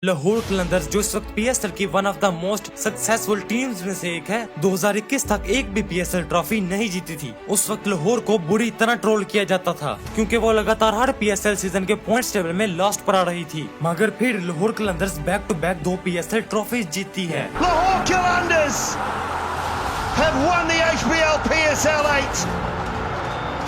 लाहौर कलंदर्स जो इस वक्त पीएसएल की one of the most successful teams में से एक है, 2021 तक एक भी पीएसएल ट्रॉफी नहीं जीती थी। उस वक्त लाहौर को बुरी तरह ट्रोल किया जाता था क्योंकि वो लगातार हर पीएसएल सीजन के पॉइंट्स टेबल में लास्ट पर आ रही थी। मगर फिर Lahore Qalandars back to back 2 PSL trophies जीतती है। Lahore Qalandars have won the HBL PSL 8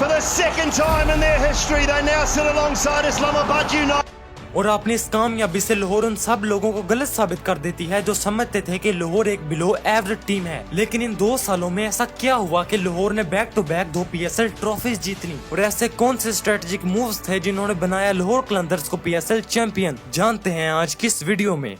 for the second time in their history. They now sit alongside Islamabad United. और अपनी इस कामयाबी से लाहौर उन सब लोगों को गलत साबित कर देती है जो समझते थे कि लाहौर एक बिलो एवरेज टीम है। लेकिन इन 2 सालों में ऐसा क्या हुआ कि लाहौर ने back to back 2 PSL trophies जीत ली, और ऐसे कौन से स्ट्रेटेजिक मूव्स थे जिन्होंने बनाया लाहौर कलंदर्स को पीएसएल चैंपियन, जानते हैं आज की इस वीडियो में।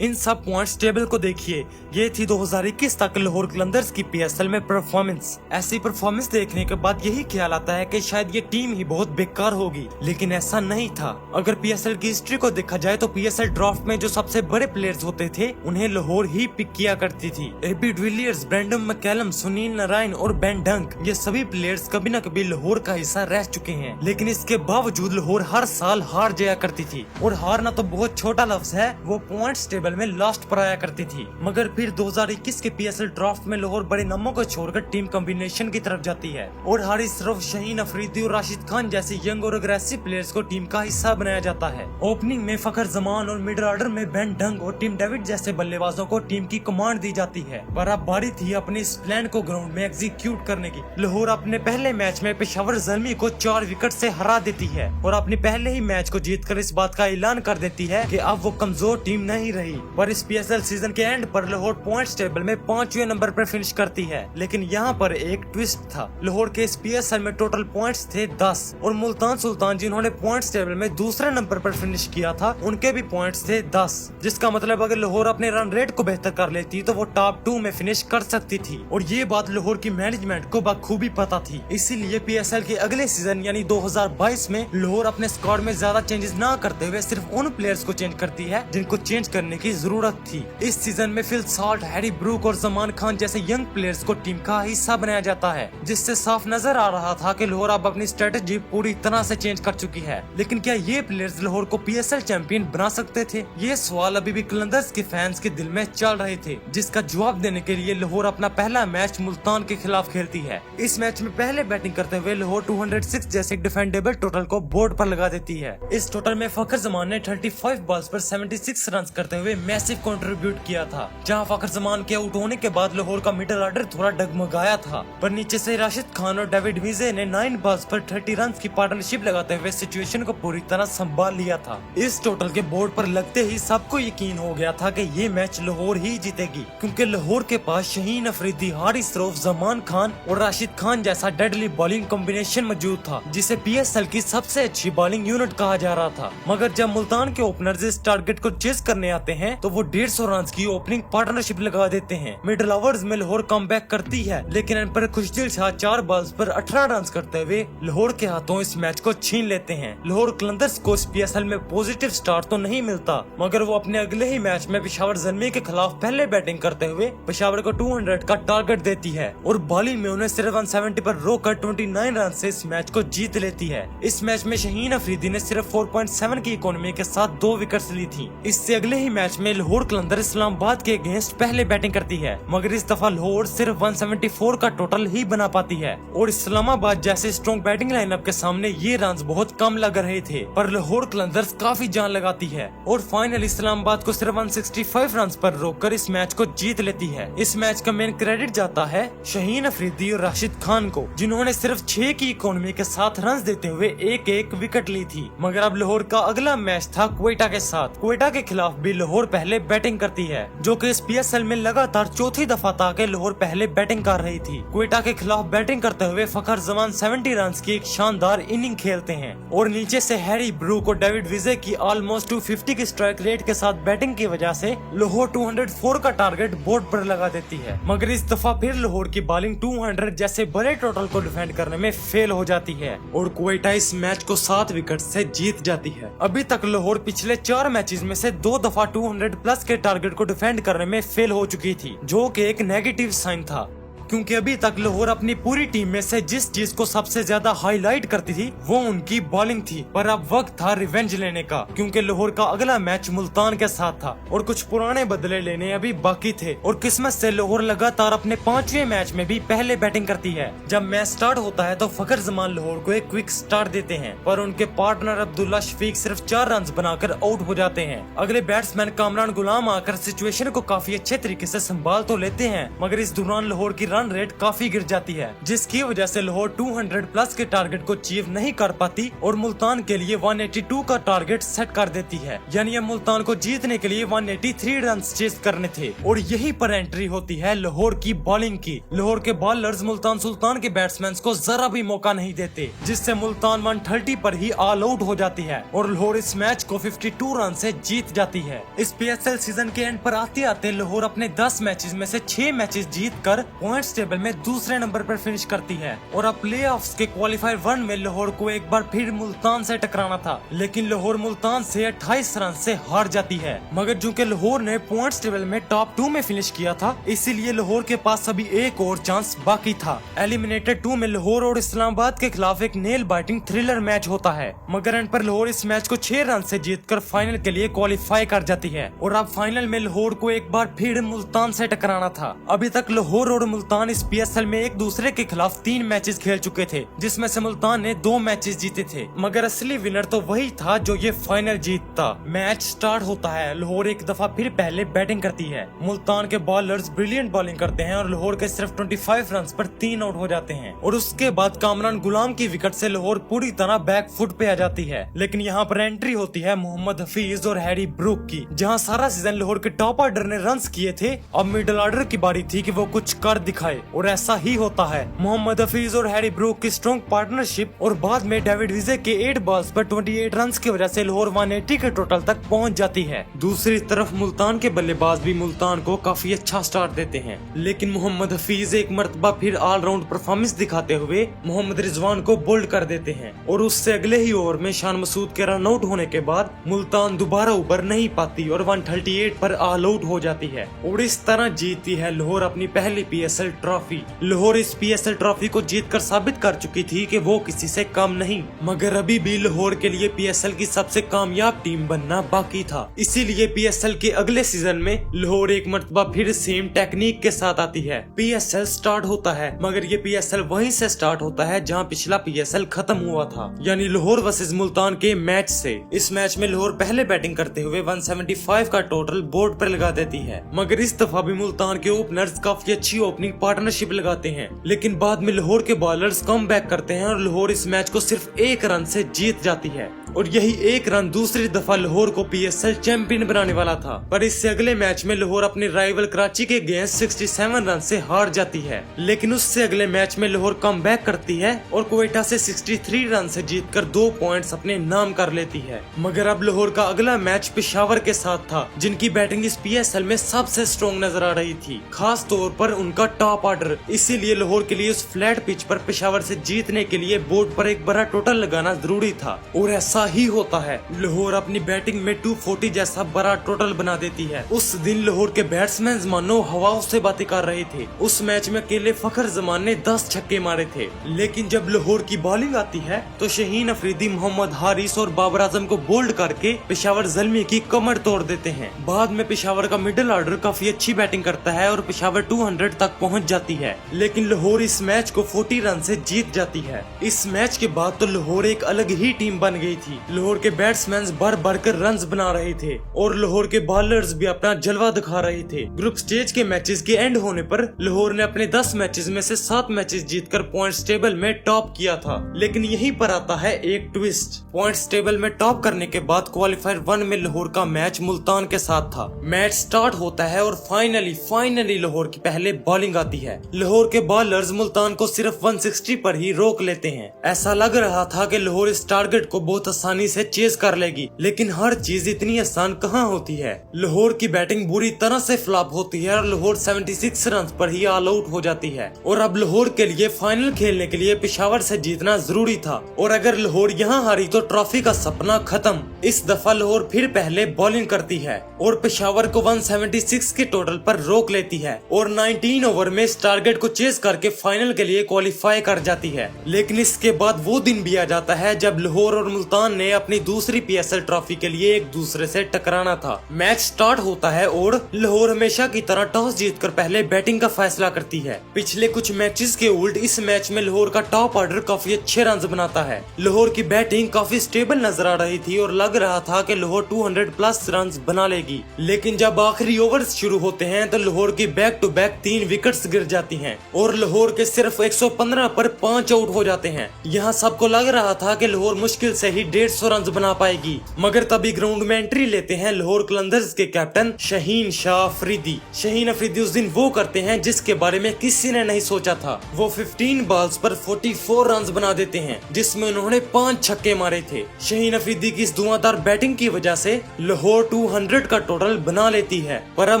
इन सब पॉइंट्स टेबल को देखिए, ये थी 2021 तक लाहौर कलंदर्स की पीएसएल में परफॉर्मेंस। ऐसी परफॉर्मेंस देखने के बाद यही ख्याल आता है कि शायद ये टीम ही बहुत बेकार होगी, लेकिन ऐसा नहीं था। अगर पीएसएल की हिस्ट्री को देखा जाए तो पीएसएल ड्राफ्ट में जो सबसे बड़े प्लेयर्स होते थे उन्हें लाहौर ही पिक किया करती थी। AB de Villiers, Brendon McCullum, Sunil Narine और बेन डंक, ये सभी प्लेयर्स कभी न कभी लाहौर का हिस्सा रह चुके हैं, लेकिन इसके बावजूद लाहौर हर साल हार जाया करती थी। और हारना तो बहुत छोटा लफ्ज है, वो पॉइंट्स टेबल में लास्ट पर आया करती थी। मगर फिर 2021 के पीएसएल ड्राफ्ट में लाहौर बड़े नामों को छोड़कर टीम कॉम्बिनेशन की तरफ जाती है और हारिस रऊफ, शाहीन अफरीदी और राशिद खान जैसे यंग और अग्रेसिव प्लेयर्स को टीम का हिस्सा बनाया जाता है। ओपनिंग में फखर जमान और मिड ऑर्डर में बेन डंग और टिम डेविड जैसे बल्लेबाजों को टीम की कमांड दी जाती है। पर अब बारी थी अपने इस प्लान को ग्राउंड में एग्जीक्यूट करने की। लाहौर अपने पहले मैच में पेशावर ज़ल्मी को 4 विकेट से हरा देती है और अपने पहले ही मैच को जीतकर इस बात का ऐलान कर देती है कि अब वो कमजोर टीम नहीं रही। पर इस पीएसएल सीजन के एंड पर लाहौर पॉइंट्स टेबल में 5वें नंबर पर फिनिश करती है। लेकिन यहाँ पर एक ट्विस्ट था। लाहौर के इस पीएसएल में टोटल पॉइंट्स थे 10 और मुल्तान सुल्तान जिन्होंने पॉइंट्स टेबल में दूसरे नंबर पर फिनिश किया था उनके भी पॉइंट्स थे 10, जिसका मतलब अगर लाहौर अपने रन रेट को बेहतर कर लेती तो वो टॉप 2 में फिनिश कर सकती थी। और ये बात लाहौर की मैनेजमेंट को बखूबी पता थी। इसीलिए पीएसएल के अगले सीजन यानी 2022 में लाहौर अपने स्क्वाड में ज्यादा चेंजेस न करते हुए सिर्फ उन प्लेयर्स को चेंज करती है जिनको चेंज करने की जरूरत थी। इस सीजन में फिल सॉल्ट, हैरी ब्रूक और जमान खान जैसे यंग प्लेयर्स को टीम का हिस्सा बनाया जाता है, जिससे साफ नजर आ रहा था कि लाहौर अब अपनी स्ट्रेटेजी पूरी तरह से चेंज कर चुकी है। लेकिन क्या ये प्लेयर्स लाहौर को पीएसएल चैंपियन बना सकते थे? ये सवाल अभी भी कलंदर्स के फैंस के दिल में चल रहे थे, जिसका जवाब देने के लिए लाहौर अपना पहला मैच मुल्तान के खिलाफ खेलती है। इस मैच में पहले बैटिंग करते हुए लाहौर 206 जैसे डिफेंडेबल टोटल को बोर्ड पर लगा देती है। इस टोटल में फखर जमान ने 35 बॉल्स पर 76 रन करते हुए मैसिव कंट्रीब्यूट किया था। जहां फखर जमान के आउट होने के बाद लाहौर का मिडिल ऑर्डर थोड़ा डगमगाया था, पर नीचे से राशिद खान और डेविड विजे ने 9 बॉल्स पर 30 रन की पार्टनरशिप लगाते हुए सिचुएशन को पूरी तरह संभाल लिया था। इस टोटल के बोर्ड पर लगते ही सबको यकीन हो गया था कि ये मैच लाहौर ही जीतेगी, क्योंकि लाहौर के पास शाहीन अफरीदी, हारिस रऊफ, जमान खान और राशिद खान जैसा डेडली बॉलिंग कॉम्बिनेशन मौजूद था, जिसे पीएसएल की सबसे अच्छी बॉलिंग यूनिट कहा जा रहा था। मगर जब मुल्तान के ओपनर्स इस टारगेट को चेस करने आते हैं तो वो 150 रन की ओपनिंग पार्टनरशिप लगा देते हैं। मिडिल ओवर्स में लाहौर कमबैक करती है, लेकिन इन पर खुशदिल शाह 4 बॉल्स पर 18 रन करते हुए लाहौर के हाथों इस मैच को छीन लेते हैं। लाहौर कलंदर्स को इस पीएसएल में पॉजिटिव स्टार्ट तो नहीं मिलता, मगर वो अपने अगले ही मैच में पेशावर ज़ल्मी के खिलाफ पहले बैटिंग करते हुए पेशावर को 200 का टारगेट देती है और बॉलिंग में उन्हें सिर्फ 170 पर रोककर 29 रन से इस मैच को जीत लेती है। इस मैच में शाहीन अफरीदी ने सिर्फ 4.7 की इकोनॉमी के साथ 2 विकेट्स ली थी। इससे अगले ही मैच में लाहौर कलंदर इस्लामाबाद के अगेंस्ट पहले बैटिंग करती है, मगर इस दफा लाहौर सिर्फ 174 का टोटल ही बना पाती है और इस्लामाबाद जैसे स्ट्रॉन्ग बैटिंग लाइनअप के सामने ये रन्स बहुत कम लग रहे थे। पर लाहौर कलंदर्स काफी जान लगाती है और फाइनल इस्लामाबाद को सिर्फ 165 रन पर रोककर इस मैच को जीत लेती है। इस मैच का मेन क्रेडिट जाता है शाहीन अफरीदी और राशिद खान को, जिन्होंने सिर्फ 6 की इकोनॉमी के साथ रन देते हुए एक विकेट ली थी। मगर अब लाहौर का अगला मैच था क्वेटा के साथ। क्वेटा के खिलाफ भी लाहौर पहले बैटिंग करती है, जो कि इस पीएसएल में लगातार चौथी दफा था कि लाहौर पहले बैटिंग कर रही थी। क्वेटा के खिलाफ बैटिंग करते हुए फखर जमान 70 रन की एक शानदार इनिंग खेलते हैं और नीचे से हैरी ब्रूक और डेविड विजे की ऑलमोस्ट 250 की स्ट्राइक रेट के साथ बैटिंग की वजह से लाहौर 204 का टारगेट बोर्ड पर लगा देती है। मगर इस दफा फिर लाहौर की बॉलिंग 200 जैसे बड़े टोटल को डिफेंड करने में फेल हो जाती है और क्वेटा इस मैच को 7 विकेट से जीत जाती है। अभी तक लाहौर पिछले 4 मैचेस में से 2 दफा 200 प्लस के टारगेट को डिफेंड करने में फेल हो चुकी थी, जो कि एक नेगेटिव साइन था। क्योंकि अभी तक लाहौर अपनी पूरी टीम में से जिस चीज को सबसे ज्यादा हाईलाइट करती थी वो उनकी बॉलिंग थी। पर अब वक्त था रिवेंज लेने का, क्योंकि लाहौर का अगला मैच मुल्तान के साथ था और कुछ पुराने बदले लेने अभी बाकी थे। और किस्मत से लाहौर लगातार अपने 5वें मैच में भी पहले बैटिंग करती है। जब मैच स्टार्ट होता है तो फखर जमान लाहौर को एक क्विक स्टार्ट देते हैं, पर उनके पार्टनर अब्दुल्ला शफीक सिर्फ 4 रन बनाकर आउट हो जाते हैं। अगले बैट्समैन कामरान गुलाम आकर सिचुएशन को काफी अच्छे तरीके से संभाल तो लेते हैं, मगर इस दौरान लाहौर की रन रेट काफी गिर जाती है, जिसकी वजह से लाहौर 200 प्लस के टारगेट को अचीव नहीं कर पाती और मुल्तान के लिए 182 का टारगेट सेट कर देती है। यानी अब मुल्तान को जीतने के लिए 183 रन चेस करने थे। और यहीं पर एंट्री होती है लाहौर की बॉलिंग की। लाहौर के बॉलर्स मुल्तान सुल्तान के बैट्समैन को जरा भी मौका नहीं देते, जिससे मुल्तान 130 पर ही ऑल आउट हो जाती है और लाहौर इस मैच को 52 रन से जीत जाती है। इस PSL सीजन के एंड पर आते आते लाहौर अपने 10 मैचेस में से 6 मैचेस जीतकर पॉइंट्स टेबल में दूसरे नंबर पर फिनिश करती है। और अब प्लेऑफ्स के क्वालिफायर 1 में लाहौर को एक बार फिर मुल्तान से टकराना था, लेकिन लाहौर मुल्तान से 28 रन से हार जाती है। मगर चूंकि लाहौर ने पॉइंट्स टेबल में टॉप 2 में फिनिश किया था, इसीलिए लाहौर के पास अभी एक और चांस बाकी था। एलिमिनेटेड 2 में लाहौर और इस्लामाबाद के खिलाफ एक नेल बाइटिंग थ्रिलर मैच होता है, मगर एंड पर लाहौर इस मैच को 6 रन से जीतकर फाइनल के लिए क्वालिफाई कर जाती है। और अब फाइनल में लाहौर को एक बार फिर मुल्तान से टकराना था। अभी तक लाहौर और मुल्तान इस PSL में एक दूसरे के खिलाफ 3 मैचेस खेल चुके थे, जिसमें से मुल्तान ने 2 मैचेस जीते थे, मगर असली विनर तो वही था जो ये फाइनल जीतता। मैच स्टार्ट होता है, लाहौर एक दफा फिर पहले बैटिंग करती है। मुल्तान के बॉलर्स ब्रिलियंट बॉलिंग करते हैं और लाहौर के सिर्फ 25 रन पर 3 आउट हो जाते हैं। और उसके बाद कामरान गुलाम की विकेट से लाहौर पूरी तरह बैक फुट पे आ जाती है। लेकिन यहाँ पर एंट्री होती है मोहम्मद हफीज और हैरी ब्रूक की। जहाँ सारा सीजन लाहौर के टॉप ऑर्डर ने रन्स किए थे, अब मिडिल ऑर्डर की बारी थी कि वो कुछ कर दिखाए, और ऐसा ही होता है। मोहम्मद हफीज और हैरी ब्रूक की स्ट्रॉन्ग पार्टनरशिप और बाद में डेविड विजय के 8 बॉल्स पर 28 रन की वजह से लाहौर 180 के टोटल तक पहुंच जाती है। दूसरी तरफ मुल्तान के बल्लेबाज भी मुल्तान को काफी अच्छा स्टार्ट देते हैं, लेकिन मोहम्मद हफीज एक मर्तबा फिर ऑलराउंड परफॉर्मेंस दिखाते हुए मोहम्मद रिजवान को बोल्ड कर देते हैं और उससे अगले ही ओवर में शान मसूद के रन आउट होने के बाद मुल्तान दोबारा उबर नहीं पाती और 138 पर ऑल आउट हो जाती है। और इस तरह जीतती है लाहौर अपनी पहली PSL ट्रॉफी। लाहौर इस PSL ट्रॉफी को जीतकर साबित कर चुकी थी कि वो किसी से कम नहीं, मगर अभी भी लाहौर के लिए PSL की सबसे कामयाब टीम बनना बाकी था। इसीलिए PSL के अगले सीजन में लाहौर एक मर्तबा फिर सेम टेक्निक के साथ आती है। PSL स्टार्ट होता है, मगर ये PSL वहीं से स्टार्ट होता है जहां पिछला PSL खत्म हुआ था, यानी लाहौर वर्सेस मुल्तान के मैच से। इस मैच में लाहौर पहले बैटिंग करते हुए 175 का टोटल बोर्ड पर लगा देती है, मगर इस दफा भी मुल्तान के ओपनर्स काफी अच्छी ओपनिंग पार्टनरशिप लगाते हैं। लेकिन बाद में लाहौर के बॉलर्स कम बैक करते हैं और लाहौर इस मैच को सिर्फ 1 रन से जीत जाती है। और यही 1 रन दूसरी दफा लाहौर को PSL चैंपियन बनाने वाला था। पर इससे अगले मैच में लाहौर अपने राइवल कराची के अगेंस्ट 67 रन से हार जाती है। लेकिन उससे अगले मैच में लाहौर कम बैक करती है और क्वेटा से 63 रन से जीतकर 2 पॉइंट्स अपने नाम कर लेती है। मगर अब लाहौर का अगला मैच पेशावर के साथ था, जिनकी बैटिंग इस PSL में सबसे स्ट्रॉन्ग नजर आ रही थी, खास तौर पर उनका टॉप ऑर्डर। इसीलिए लाहौर के लिए उस फ्लैट पिच पर पेशावर से जीतने के लिए बोर्ड पर एक बड़ा टोटल लगाना जरूरी था, और ऐसा ही होता है। लाहौर अपनी बैटिंग में 240 जैसा बड़ा टोटल बना देती है। उस दिन लाहौर के बैट्समैन मानो हवाओं से बातें कर रहे थे। उस मैच में अकेले फखर जमान ने 10 छक्के मारे थे। लेकिन जब लाहौर की बॉलिंग आती है तो शहीन अफरीदी, मोहम्मद हारिस और बाबर आजम को बोल्ड करके पेशावर ज़ल्मी की कमर तोड़ देते हैं। बाद में पेशावर का मिडिल ऑर्डर काफी अच्छी बैटिंग करता है और पेशावर 200 तक पहुंच जाती है। लेकिन लाहौर इस मैच को 40 रन से जीत जाती है। इस मैच के बाद तो लाहौर एक अलग ही टीम बन गई थी। लाहौर के बैट्समैन बढ़ बढ़कर रन्स बना रहे थे और लाहौर के बॉलर्स भी अपना जलवा दिखा रहे थे। ग्रुप स्टेज के मैचेस के एंड होने पर लाहौर ने अपने 10 मैचेस में से 7 मैचेस जीतकर पॉइंट्स टेबल में टॉप किया था। लेकिन यहीं पर आता है एक ट्विस्ट। पॉइंट्स टेबल में टॉप करने के बाद क्वालिफायर 1 में लाहौर का मैच मुल्तान के साथ था। मैच स्टार्ट होता है और फाइनली लाहौर की पहले बॉलिंग आती है। लाहौर के बॉलर्स मुल्तान को सिर्फ 160 पर ही रोक लेते हैं। ऐसा लग रहा था कि लाहौर इस टारगेट को बहुत आसानी से चेज कर लेगी, लेकिन हर चीज इतनी आसान कहाँ होती है। लाहौर की बैटिंग बुरी तरह से फ्लॉप होती है और लाहौर 76 रन पर ही ऑल आउट हो जाती है। और अब लाहौर के लिए फाइनल खेलने के लिए पेशावर से जीतना जरूरी था, और अगर लाहौर यहाँ हारी तो ट्रॉफी का सपना खत्म। इस दफा लाहौर फिर पहले बॉलिंग करती है और पेशावर को 176 के टोटल पर रोक लेती है और 19 ओवर में इस टारगेट को चेस करके फाइनल के लिए क्वालिफाई कर जाती है। लेकिन इसके बाद वो दिन भी आ जाता है जब लाहौर और मुल्तान ने अपनी दूसरी PSL ट्रॉफी के लिए एक दूसरे से टकराना था। मैच स्टार्ट होता है और लाहौर हमेशा की तरह टॉस जीतकर पहले बैटिंग का फैसला करती है। पिछले कुछ मैचेस के उल्ट इस मैच में लाहौर का टॉप ऑर्डर काफी अच्छे रन बनाता है। लाहौर की बैटिंग काफी स्टेबल नजर आ रही थी और लग रहा था कि लाहौर 200 प्लस रन बना लेगी। लेकिन जब आखिरी ओवर्स शुरू होते हैं तो लाहौर की बैक टू बैक 3 विकेट्स गिर जाती हैं और लाहौर के सिर्फ 115 पर 5 आउट हो जाते हैं। यहाँ सबको लग रहा था कि लाहौर मुश्किल से ही 150 रन बना पाएगी, मगर तभी ग्राउंड में एंट्री लेते हैं लाहौर कलंदर्स के कैप्टन शाहीन शाह अफरीदी। शाहीन अफरीदी उस दिन वो करते हैं जिसके बारे में किसी ने नहीं सोचा था। वो 15 बॉल्स पर 44 रन बना देते हैं, जिसमें उन्होंने 5 छक्के मारे थे। शाहीन अफरीदी की इस धुआंधार बैटिंग की वजह से लाहौर 200 का टोटल बना लेती है। पर अब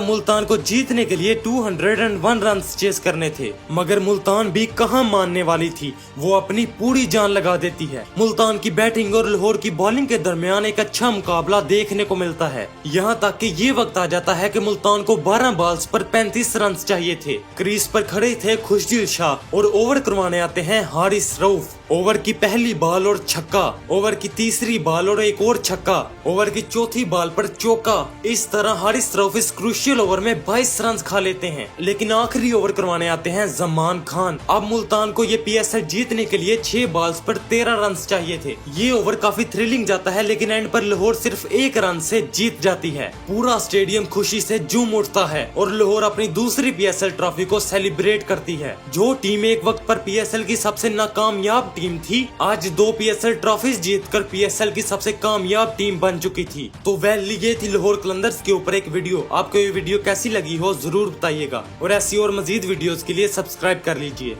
मुल्तान को जीतने के लिए 201 रन चेस करने थे, मगर मुल्तान भी कहां मानने वाली थी। वो अपनी पूरी जान लगा देती है। मुल्तान की बैटिंग और लाहौर की बॉलिंग के दरमियान एक अच्छा मुकाबला देखने को मिलता है। यहाँ तक कि ये वक्त आ जाता है कि मुल्तान को 12 बॉल्स पर 35 रन चाहिए थे। क्रीज पर खड़े थे खुशदिल शाह और ओवर करवाने आते हैं हारिस रऊफ। ओवर की पहली बॉल और छक्का, ओवर की तीसरी बॉल और एक और छक्का, ओवर की चौथी बॉल पर चौका। इस तरह हारिस रऊफ इस क्रूशियल ओवर में 22 रन खा लेते हैं। लेकिन आखिरी ओवर करवाने आते हैं जमान खान। अब मुल्तान को ये PSL जीतने के लिए 6 बॉल्स पर 13 रन चाहिए थे। ये ओवर काफी थ्रिलिंग जाता है, लेकिन एंड पर लाहौर सिर्फ 1 रन से जीत जाती है। पूरा स्टेडियम खुशी से झूम उठता है और लाहौर अपनी दूसरी PSL ट्रॉफी को सेलिब्रेट करती है। जो टीम एक वक्त पर PSL की सबसे नाकामयाब टीम थी, आज 2 PSL ट्रॉफीज जीतकर PSL की सबसे कामयाब टीम बन चुकी थी। तो वैल ये थी लाहौर कलंदर्स के ऊपर एक वीडियो। आपको ये वीडियो कैसी लगी हो जरूर बताइएगा और ऐसी और मजीद वीडियोस के लिए सब्सक्राइब कर लीजिए।